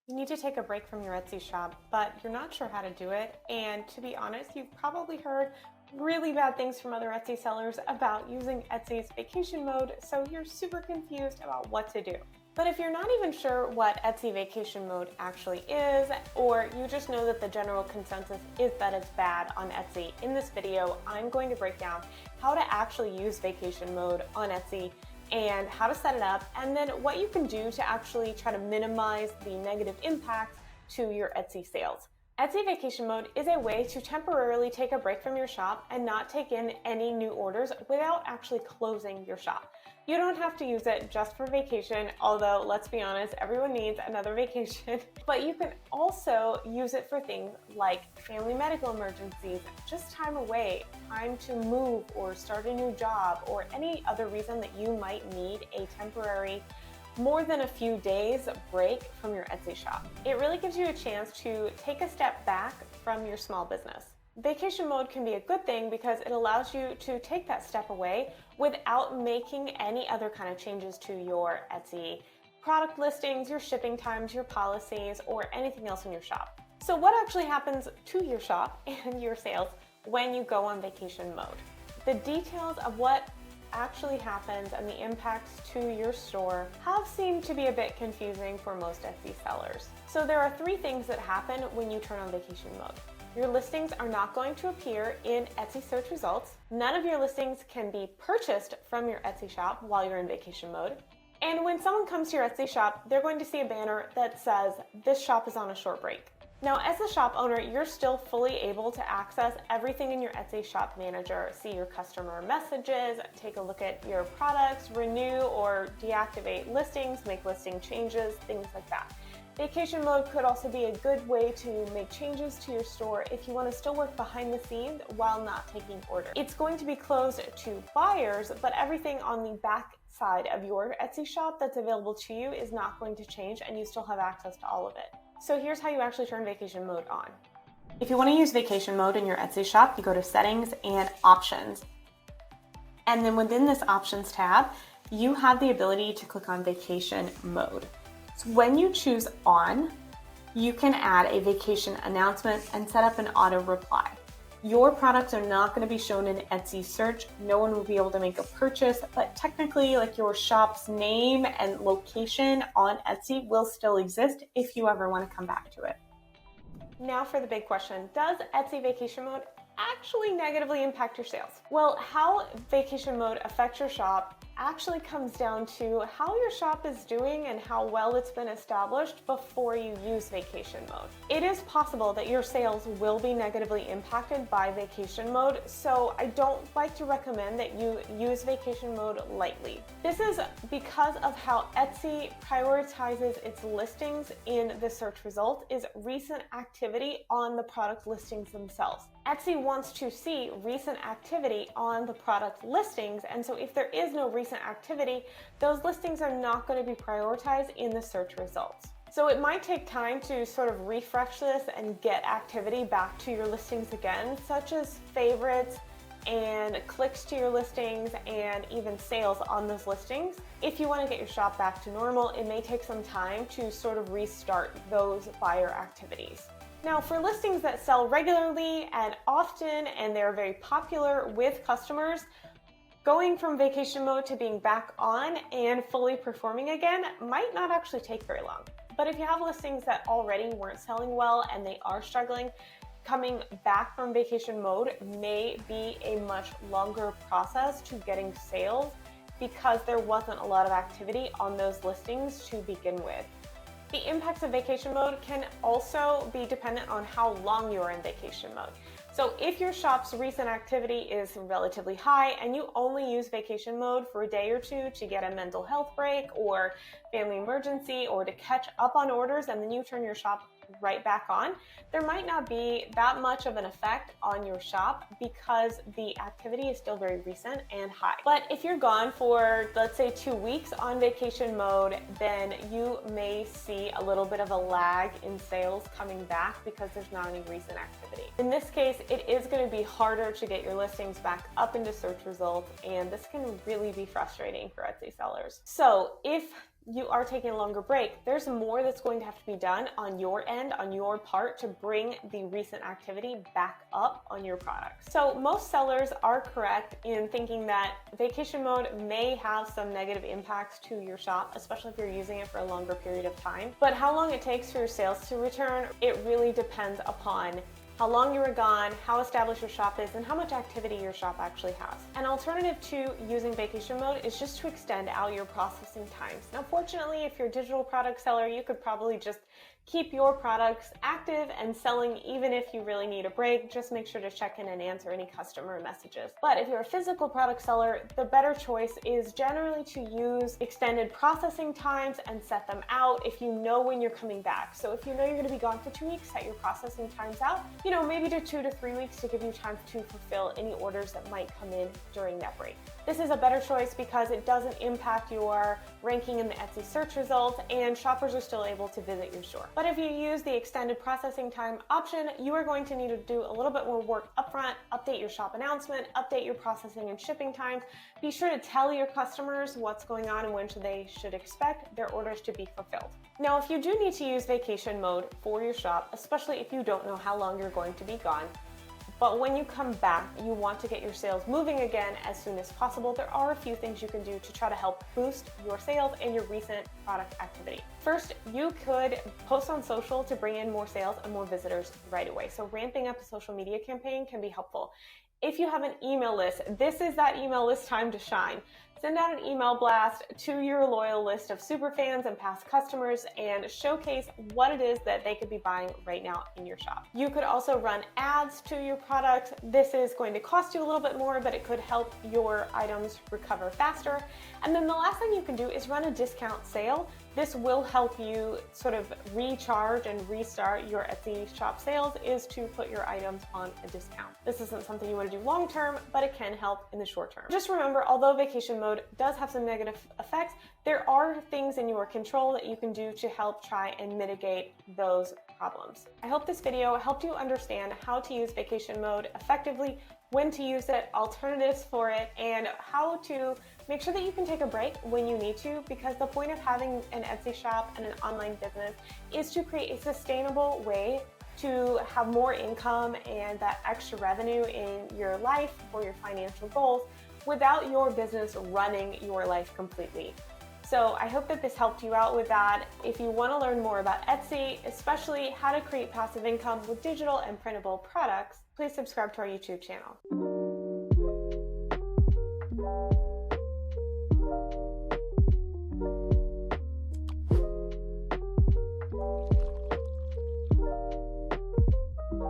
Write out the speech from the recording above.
You need to take a break from your Etsy shop, but you're not sure how to do it. And to be honest, you've probably heard really bad things from other Etsy sellers about using Etsy's vacation mode, so you're super confused about what to do. But if you're not even sure what Etsy vacation mode actually is, or you just know that the general consensus is that it's bad on Etsy, in this video, I'm going to break down how to actually use vacation mode on Etsy and how to set it up, and then what you can do to actually try to minimize the negative impacts to your Etsy sales. Etsy vacation mode is a way to temporarily take a break from your shop and not take in any new orders without actually closing your shop. You don't have to use it just for vacation, although let's be honest, everyone needs another vacation. But you can also use it for things like family medical emergencies, just time away, time to move or start a new job, or any other reason that you might need a temporary more than a few days break from your Etsy shop. It really gives you a chance to take a step back from your small business. Vacation mode can be a good thing because it allows you to take that step away without making any other kind of changes to your Etsy product listings, your shipping times, your policies, or anything else in your shop. So what actually happens to your shop and your sales when you go on vacation mode? The details of what actually happens and the impacts to your store have seemed to be a bit confusing for most Etsy sellers. So there are three things that happen when you turn on vacation mode. Your listings are not going to appear in Etsy search results. None of your listings can be purchased from your Etsy shop while you're in vacation mode. And when someone comes to your Etsy shop, they're going to see a banner that says, "This shop is on a short break." Now, as the shop owner, you're still fully able to access everything in your Etsy shop manager, see your customer messages, take a look at your products, renew or deactivate listings, make listing changes, things like that. Vacation mode could also be a good way to make changes to your store if you want to still work behind the scenes while not taking orders. It's going to be closed to buyers, but everything on the back side of your Etsy shop that's available to you is not going to change, and you still have access to all of it. So here's how you actually turn vacation mode on. If you want to use vacation mode in your Etsy shop, you go to Settings and Options. And then within this Options tab, you have the ability to click on Vacation Mode. So when you choose On, you can add a vacation announcement and set up an auto reply. Your products are not going to be shown in Etsy search. No one will be able to make a purchase, but technically, like, your shop's name and location on Etsy will still exist if you ever want to come back to it. Now for the big question, does Etsy vacation mode actually negatively impact your sales? Well, how vacation mode affects your shop actually comes down to how your shop is doing and how well it's been established before you use vacation mode. It is possible that your sales will be negatively impacted by vacation mode, so I don't like to recommend that you use vacation mode lightly. This is because of how Etsy prioritizes its listings in the search result is recent activity on the product listings themselves. Etsy wants to see recent activity on the product listings, and so if there is no recent activity, those listings are not going to be prioritized in the search results. So it might take time to sort of refresh this and get activity back to your listings again, such as favorites and clicks to your listings and even sales on those listings. If you want to get your shop back to normal, it may take some time to sort of restart those buyer activities. Now, for listings that sell regularly and often and they're very popular with customers, going from vacation mode to being back on and fully performing again might not actually take very long. But if you have listings that already weren't selling well and they are struggling, coming back from vacation mode may be a much longer process to getting sales because there wasn't a lot of activity on those listings to begin with. The impacts of vacation mode can also be dependent on how long you are in vacation mode. So if your shop's recent activity is relatively high and you only use vacation mode for a day or two to get a mental health break or family emergency or to catch up on orders, and then you turn your shop right back on, there might not be that much of an effect on your shop because the activity is still very recent and high. But if you're gone for, let's say, 2 weeks on vacation mode, then you may see a little bit of a lag in sales coming back because there's not any recent activity. In this case, it is going to be harder to get your listings back up into search results, and this can really be frustrating for Etsy sellers. So if you are taking a longer break, there's more that's going to have to be done on your end, on your part, to bring the recent activity back up on your product. So most sellers are correct in thinking that vacation mode may have some negative impacts to your shop, especially if you're using it for a longer period of time. But how long it takes for your sales to return, it really depends upon how long you were gone, how established your shop is, and how much activity your shop actually has. An alternative to using vacation mode is just to extend out your processing times. Now, fortunately, if you're a digital product seller, you could probably just keep your products active and selling even if you really need a break. Just make sure to check in and answer any customer messages. But if you're a physical product seller, the better choice is generally to use extended processing times and set them out if you know when you're coming back. So if you know you're going to be gone for 2 weeks, set your processing times out. Maybe do 2 to 3 weeks to give you time to fulfill any orders that might come in during that break. This is a better choice because it doesn't impact your ranking in the Etsy search results, and shoppers are still able to visit your store. But if you use the extended processing time option, you are going to need to do a little bit more work upfront, update your shop announcement, update your processing and shipping times. Be sure to tell your customers what's going on and when they should expect their orders to be fulfilled. Now, if you do need to use vacation mode for your shop, especially if you don't know how long you're going to be gone, but when you come back, you want to get your sales moving again as soon as possible, there are a few things you can do to try to help boost your sales and your recent product activity. First, you could post on social to bring in more sales and more visitors right away. So ramping up a social media campaign can be helpful. If you have an email list, this is that email list time to shine. Send out an email blast to your loyal list of super fans and past customers and showcase what it is that they could be buying right now in your shop. You could also run ads to your products. This is going to cost you a little bit more, but it could help your items recover faster. And then the last thing you can do is run a discount sale. This will help you sort of recharge and restart your Etsy shop sales, is to put your items on a discount. This isn't something you want to do long term, but it can help in the short term. Just remember, although vacation mode does have some negative effects, there are things in your control that you can do to help try and mitigate those problems. I hope this video helped you understand how to use vacation mode effectively, when to use it, alternatives for it, and how to make sure that you can take a break when you need to, because the point of having an Etsy shop and an online business is to create a sustainable way to have more income and that extra revenue in your life for your financial goals without your business running your life completely. So I hope that this helped you out with that. If you want to learn more about Etsy, especially how to create passive income with digital and printable products, please subscribe to our YouTube channel.